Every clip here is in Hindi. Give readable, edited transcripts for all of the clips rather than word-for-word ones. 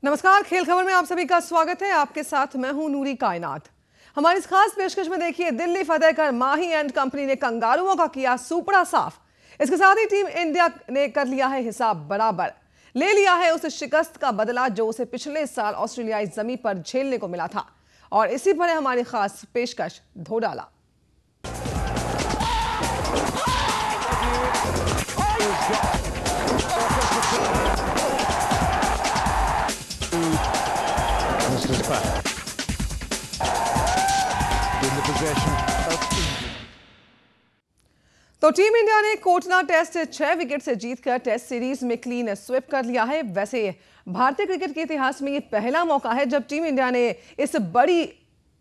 नमस्कार, खेल खबर में आप सभी का स्वागत है। आपके साथ मैं हूं नूरी कायनात। हमारी इस खास पेशकश में देखिए, दिल्ली फतेह कर माही एंड कंपनी ने कंगारुओं का किया सुपड़ा साफ। इसके साथ ही टीम इंडिया ने कर लिया है हिसाब बराबर, ले लिया है उस शिकस्त का बदला जो उसे पिछले साल ऑस्ट्रेलियाई जमीन पर झेलने को मिला था। और इसी पर है हमारी खास पेशकश धो डाला। तो टीम इंडिया ने कोटला टेस्ट 6 विकेट से जीतकर टेस्ट सीरीज में क्लीन स्वीप कर लिया है। वैसे भारतीय क्रिकेट के इतिहास में ये पहला मौका है जब टीम इंडिया ने इस बड़ी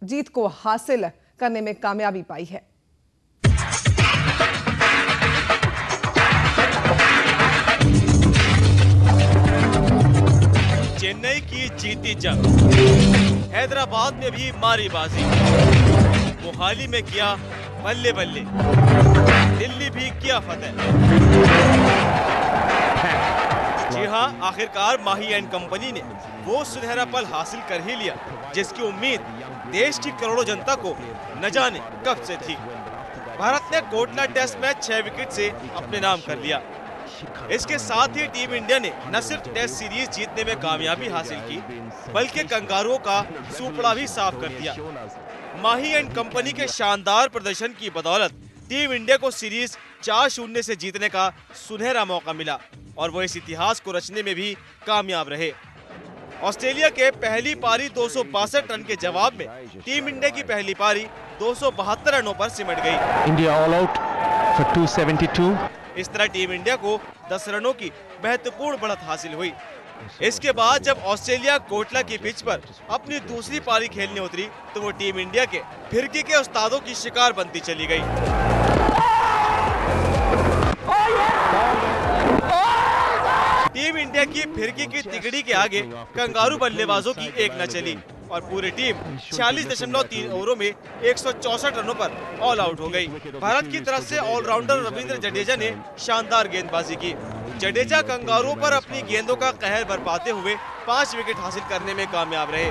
जीत को हासिल करने में कामयाबी पाई है। चेन्नई की जीती जंग, हैदराबाद में भी मारी बाजी, मोहाली में किया बल्ले बल्ले, दिल्ली भी किया फतेह। जी हां, आखिरकार माही एंड कंपनी ने वो सुनहरा पल हासिल कर ही लिया जिसकी उम्मीद देश की करोड़ों जनता को न जाने कब से थी। भारत ने कोटला टेस्ट मैच 6 विकेट से अपने नाम कर लिया। इसके साथ ही टीम इंडिया ने न सिर्फ टेस्ट सीरीज जीतने में कामयाबी हासिल की, बल्कि कंगारुओं का सुपड़ा भी साफ कर दिया। माही एंड कंपनी के शानदार प्रदर्शन की बदौलत टीम इंडिया को सीरीज 4-0 से जीतने का सुनहरा मौका मिला और वो इस इतिहास को रचने में भी कामयाब रहे। ऑस्ट्रेलिया के पहली पारी 262 रन के जवाब में टीम इंडिया की पहली पारी 272 रनों पर सिमट गई। India all out for 272। इस तरह टीम इंडिया को 10 रनों की महत्वपूर्ण बढ़त हासिल हुई। इसके बाद जब ऑस्ट्रेलिया कोटला की पिच पर अपनी दूसरी पारी खेलने उतरी तो वो टीम इंडिया के फिरकी के उस्तादों की शिकार बनती चली गई। टीम इंडिया की फिरकी की तिकड़ी के आगे कंगारू बल्लेबाजों की एक न चली और पूरी टीम 46.3 ओवरों में 164 रनों पर ऑल आउट हो गई। भारत की तरफ से ऑलराउंडर रविंद्र जडेजा ने शानदार गेंदबाजी की। जडेजा कंगारुओं पर अपनी गेंदों का कहर बरपाते हुए 5 विकेट हासिल करने में कामयाब रहे।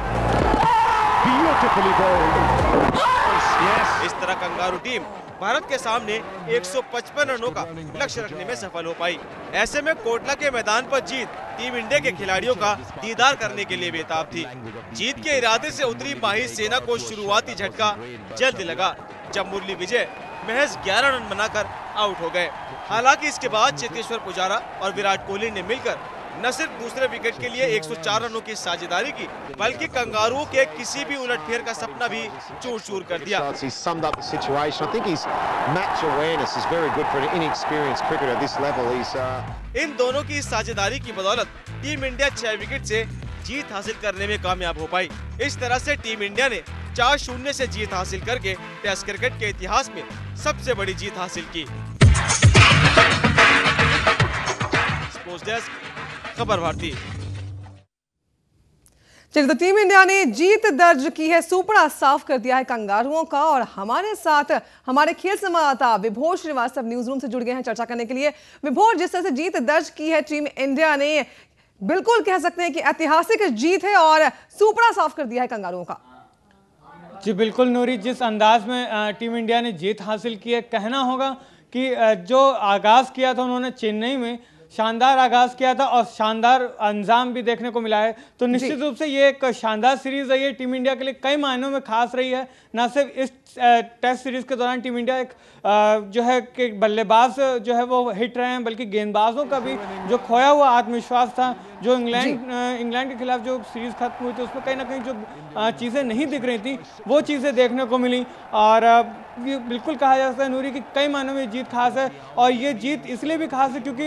इस तरह कंगारू टीम भारत के सामने 155 रनों का लक्ष्य रखने में सफल हो पाई। ऐसे में कोटला के मैदान पर जीत टीम इंडिया के खिलाड़ियों का दीदार करने के लिए बेताब थी। जीत के इरादे से उतरी माही सेना को शुरुआती झटका जल्द लगा जब मुरली विजय महज 11 रन बनाकर आउट हो गए। हालांकि इसके बाद चेतेश्वर पुजारा और विराट कोहली ने मिलकर न सिर्फ दूसरे विकेट के लिए 104 रनों की साझेदारी की, बल्कि कंगारुओं के किसी भी उलटफेर का सपना भी चूर-चूर कर दिया। इन दोनों की साझेदारी की बदौलत टीम इंडिया 6 विकेट से जीत हासिल करने में कामयाब हो पाई। इस तरह से टीम इंडिया ने 4-0 से जीत हासिल करके टेस्ट क्रिकेट के इतिहास में सबसे बड़ी जीत हासिल की। स्पोर्ट्स डेस्क, खबर भारती। चलिए, तो टीम इंडिया ने जीत दर्ज की है, सुपड़ा साफ कर दिया है कंगारुओं का। और हमारे साथ हमारे खेल संवाददाता विभोर श्रीवास्तव न्यूज रूम से जुड़ गए हैं चर्चा करने के लिए। विभोर, जिस तरह से जीत दर्ज की है टीम इंडिया ने, बिल्कुल कह सकते हैं कि ऐतिहासिक जीत है और सुपड़ा साफ कर दिया है कंगारुओं का। जी बिल्कुल नूरी, जिस अंदाज में टीम इंडिया ने जीत हासिल की है, कहना होगा कि जो आगाज किया था उन्होंने चेन्नई में, शानदार आगाज किया था और शानदार अंजाम भी देखने को मिला है। तो निश्चित रूप से ये एक शानदार सीरीज रही है, टीम इंडिया के लिए कई मायनों में खास रही है। न सिर्फ इस टेस्ट सीरीज के दौरान टीम इंडिया एक जो है कि बल्लेबाज जो है वो हिट रहे हैं, बल्कि गेंदबाजों का भी जो खोया हुआ आत्मविश्वास था, जो इंग्लैंड के खिलाफ जो सीरीज खत्म हुई थी उसमें कहीं ना कहीं जो चीज़ें नहीं दिख रही थी वो चीज़ें देखने को मिली। और बिल्कुल कहा जा सकता है नूरी कि कई मायनों में जीत खास है। और ये जीत इसलिए भी खास है क्योंकि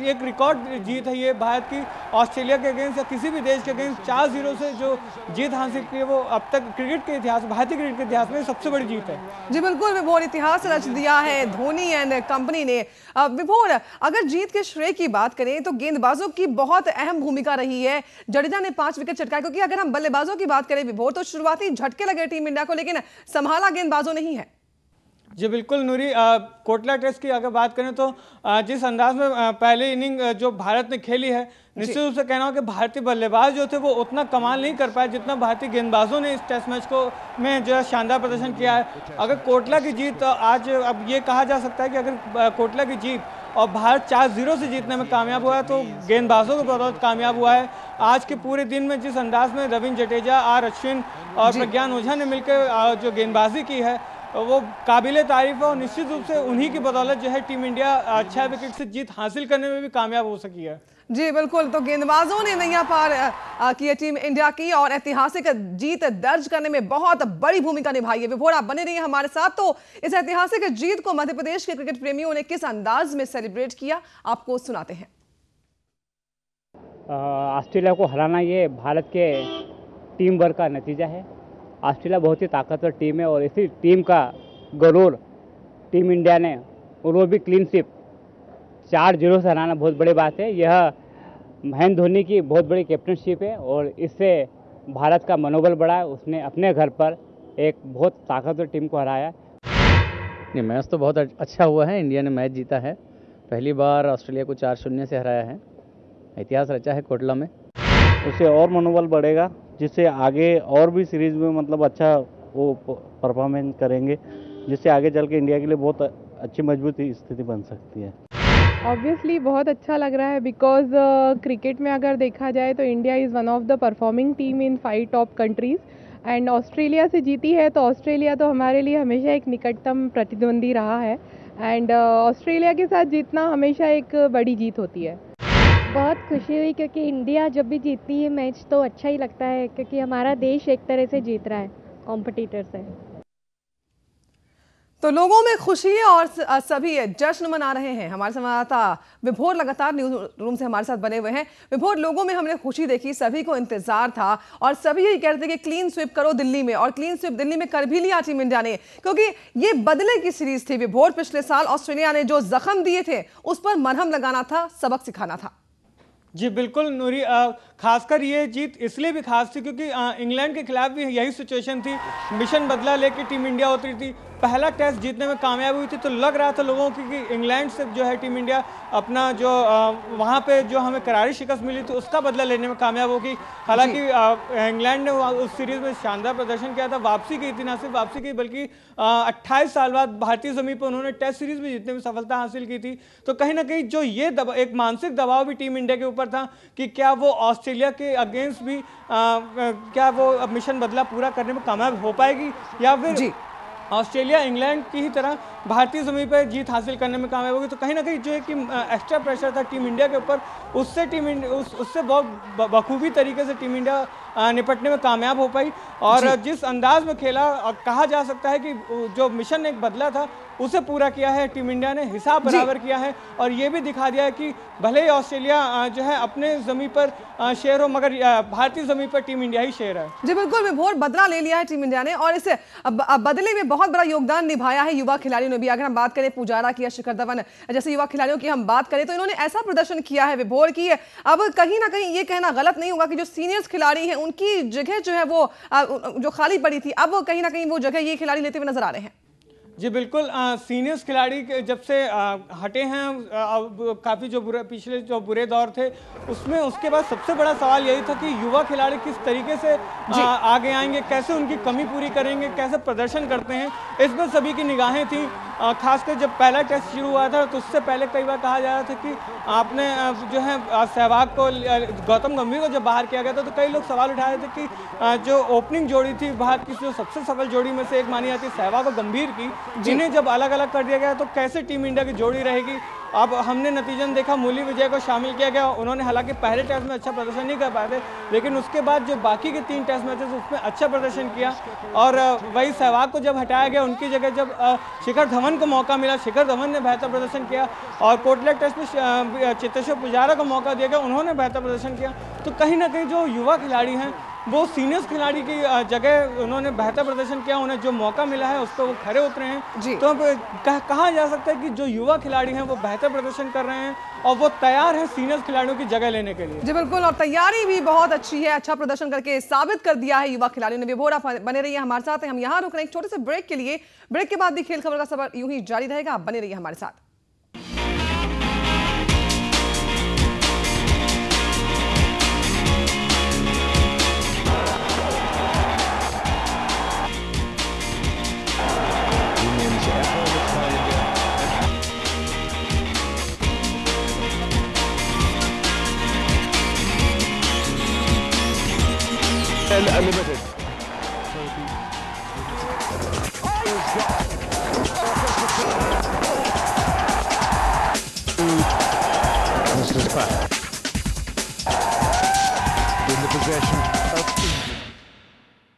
एक रिकॉर्ड जीत है ये भारत की ऑस्ट्रेलिया के अगेंस्ट या किसी भी देश के अगेंस्ट 4-0 से जो जीत हासिल की है वो अब तक क्रिकेट के इतिहास, भारतीय क्रिकेट के इतिहास में सबसे बड़ी जीत है। जी बिल्कुल विभोर, इतिहास रच दिया है धोनी एंड कंपनी ने। विभोर, अगर जीत के श्रेय की बात करें तो गेंदबाजों की बहुत अहम भूमिका रही है। जडेजा ने 5 विकेट चटकाए, क्योंकि अगर हम बल्लेबाजों की बात करें विभोर, तो शुरुआती झटके लगे टीम इंडिया को, लेकिन संभाला गेंदबाजों नहीं है। जी बिल्कुल नूरी, कोटला टेस्ट की अगर बात करें तो जिस अंदाज में पहले इनिंग जो भारत ने खेली है, निश्चित रूप से कहना हो कि भारतीय बल्लेबाज जो थे वो उतना कमाल नहीं कर पाए जितना भारतीय गेंदबाजों ने इस टेस्ट मैच को में जो है शानदार प्रदर्शन किया है। अगर कोटला की जीत आज, अब ये कहा जा सकता है कि अगर कोटला की जीत और भारत 4-0 से जीतने में कामयाब हुआ है तो गेंदबाजों की बदौलत कामयाब हुआ है। आज के पूरे दिन में जिस अंदाज में रविंद्र जडेजा, आर अश्विन और प्रज्ञान ओझा ने मिलकर जो गेंदबाजी की है वो काबिले तारीफ है और निश्चित रूप से उन्हीं की बदौलत जो है टीम इंडिया 6 विकेट से जीत हासिल करने में भी कामयाब हो सकी है। जी बिल्कुल, तो गेंदबाजों ने नैया पार की टीम इंडिया की और ऐतिहासिक जीत दर्ज करने में बहुत बड़ी भूमिका निभाई है। विभोर, आप बने रहिए हमारे साथ। तो इस ऐतिहासिक जीत को मध्य प्रदेश के क्रिकेट प्रेमियों ने किस अंदाज में सेलिब्रेट किया, आपको सुनाते हैं। ऑस्ट्रेलिया को हराना ये भारत के टीम वर्क का नतीजा है। ऑस्ट्रेलिया बहुत ही ताकतवर टीम है और इसी टीम का गरूर टीम इंडिया ने, और वो भी क्लीन स्वीप 4-0 से हराना बहुत बड़ी बात है। यह महेंद्र धोनी की बहुत बड़ी कैप्टनशिप है और इससे भारत का मनोबल बढ़ा है। उसने अपने घर पर एक बहुत ताकतवर टीम को हराया। ये मैच तो बहुत अच्छा हुआ है। इंडिया ने मैच जीता है, पहली बार ऑस्ट्रेलिया को 4-0 से हराया है। इतिहास रचा है कोटला में। उससे और मनोबल बढ़ेगा, जिससे आगे और भी सीरीज में मतलब अच्छा वो परफॉर्मेंस करेंगे, जिससे आगे चल के इंडिया के लिए बहुत अच्छी मजबूत स्थिति बन सकती है। ऑब्वियसली बहुत अच्छा लग रहा है बिकॉज क्रिकेट में अगर देखा जाए तो India is one of the performing team in 5 top countries and Australia से जीती है तो ऑस्ट्रेलिया तो हमारे लिए हमेशा एक निकटतम प्रतिद्वंदी रहा है एंड ऑस्ट्रेलिया के साथ जीतना हमेशा एक बड़ी जीत होती है। बहुत खुशी हुई क्योंकि इंडिया जब भी जीतती है मैच तो अच्छा ही लगता है क्योंकि हमारा देश एक तरह से जीत रहा है कॉम्पिटिटर से। तो लोगों में खुशी है और सभी जश्न मना रहे हैं। हमारे संवाददाता विभोर लगातार न्यूज रूम से हमारे साथ बने हुए हैं। विभोर, लोगों में हमने खुशी देखी, सभी को इंतजार था और सभी यही कह रहे थे कि क्लीन स्वीप करो दिल्ली में, और क्लीन स्वीप दिल्ली में कर भी लिया टीम इंडिया ने, क्योंकि ये बदले की सीरीज थी। विभोर, पिछले साल ऑस्ट्रेलिया ने जो जख्म दिए थे उस पर मरहम लगाना था, सबक सिखाना था। जी बिल्कुल नूरी, खासकर ये जीत इसलिए भी खास थी क्योंकि इंग्लैंड के खिलाफ भी यही सिचुएशन थी। मिशन बदला लेके टीम इंडिया उतरी थी, पहला टेस्ट जीतने में कामयाब हुई थी, तो लग रहा था लोगों की कि इंग्लैंड से जो है टीम इंडिया अपना जो वहाँ पे जो हमें करारी शिकस्त मिली थी उसका बदला लेने में कामयाब होगी। हालांकि इंग्लैंड ने उस सीरीज में शानदार प्रदर्शन किया था, वापसी की थी, ना सिर्फ वापसी की बल्कि 28 साल बाद भारतीय जमीन पर उन्होंने टेस्ट सीरीज में जीतने में सफलता हासिल की थी। तो कहीं ना कहीं जो ये एक मानसिक दबाव भी टीम इंडिया के ऊपर था कि क्या वो ऑस्ट्रेलिया के अगेंस्ट भी क्या वो मिशन बदला पूरा करने में कामयाब हो पाएगी या फिर ऑस्ट्रेलिया इंग्लैंड की ही तरह भारतीय जमीन पर जीत हासिल करने में कामयाब होगी। तो कहीं ना कहीं जो है कि एक्स्ट्रा प्रेशर था टीम इंडिया के ऊपर, उससे बहुत बखूबी तरीके से टीम इंडिया निपटने में कामयाब हो पाई। और जिस अंदाज में खेला, कहा जा सकता है कि जो मिशन एक बदला था उसे पूरा किया है टीम इंडिया ने, हिसाब बराबर किया है और ये भी दिखा दिया है कि भले ही ऑस्ट्रेलिया जो है अपने जमीन पर शेर हो मगर भारतीय जमीन पर टीम इंडिया ही शेर है। जी बिल्कुल विभोर, बदला ले लिया है टीम इंडिया ने और इस बदले में बहुत बड़ा योगदान निभाया है युवा खिलाड़ियों ने भी। अगर हम बात करें पुजारा की या शिखर धवन जैसे युवा खिलाड़ियों की हम बात करें तो इन्होंने ऐसा प्रदर्शन किया है विभोर की अब कहीं ना कहीं ये कहना गलत नहीं होगा कि जो सीनियर्स खिलाड़ी हैं उनकी जगह जो है वो जो खाली पड़ी थी, अब कहीं ना कहीं वो जगह ये खिलाड़ी लेते हुए नजर आ रहे हैं। जी बिल्कुल, सीनियर्स खिलाड़ी जब से हटे हैं, काफ़ी जो पिछले जो बुरे दौर थे उसमें, उसके बाद सबसे बड़ा सवाल यही था कि युवा खिलाड़ी किस तरीके से आगे आएंगे, कैसे उनकी कमी पूरी करेंगे, कैसे प्रदर्शन करते हैं, इस पर सभी की निगाहें थी। खासकर जब पहला टेस्ट शुरू हुआ था तो उससे पहले कई बार कहा जा रहा था कि आपने जो है सहवाग को, गौतम गंभीर को जब बाहर किया गया था तो कई लोग सवाल उठा रहे थे कि जो ओपनिंग जोड़ी थी भारत की, जो सबसे सफल जोड़ी में से एक मानी जाती है सहवाग और गंभीर की, जिन्हें जब अलग अलग कर दिया गया तो कैसे टीम इंडिया की जोड़ी रहेगी। अब हमने नतीजन देखा, मुरली विजय को शामिल किया गया, उन्होंने हालांकि पहले टेस्ट में अच्छा प्रदर्शन नहीं कर पाए थे लेकिन उसके बाद जो बाकी के 3 टेस्ट मैचेस उसमें अच्छा प्रदर्शन किया। और वही सहवाग को जब हटाया गया उनकी जगह जब शिखर धवन को मौका मिला, शिखर धवन ने बेहतर प्रदर्शन किया और कोटला टेस्ट में चेतेश्वर पुजारा को मौका दिया गया, उन्होंने बेहतर प्रदर्शन किया। तो कहीं ना कहीं जो युवा खिलाड़ी हैं वो सीनियर्स खिलाड़ी की जगह उन्होंने बेहतर प्रदर्शन किया, उन्हें जो मौका मिला है उस पर वो खरे उतरे हैं। तो अब कहा जा सकता है कि जो युवा खिलाड़ी हैं वो बेहतर प्रदर्शन कर रहे हैं और वो तैयार हैं सीनियर्स खिलाड़ियों की जगह लेने के लिए। जी बिल्कुल, और तैयारी भी बहुत अच्छी है, अच्छा प्रदर्शन करके साबित कर दिया है युवा खिलाड़ियों ने। विभोरा बने रहिए हमारे साथ। हम यहाँ रुक रहे हैं एक छोटे से ब्रेक के लिए। ब्रेक के बाद भी खेल खबर का सफर यूं ही जारी रहेगा, आप बने रहिए हमारे साथ। Unlimited. Mr. Spack in the possession.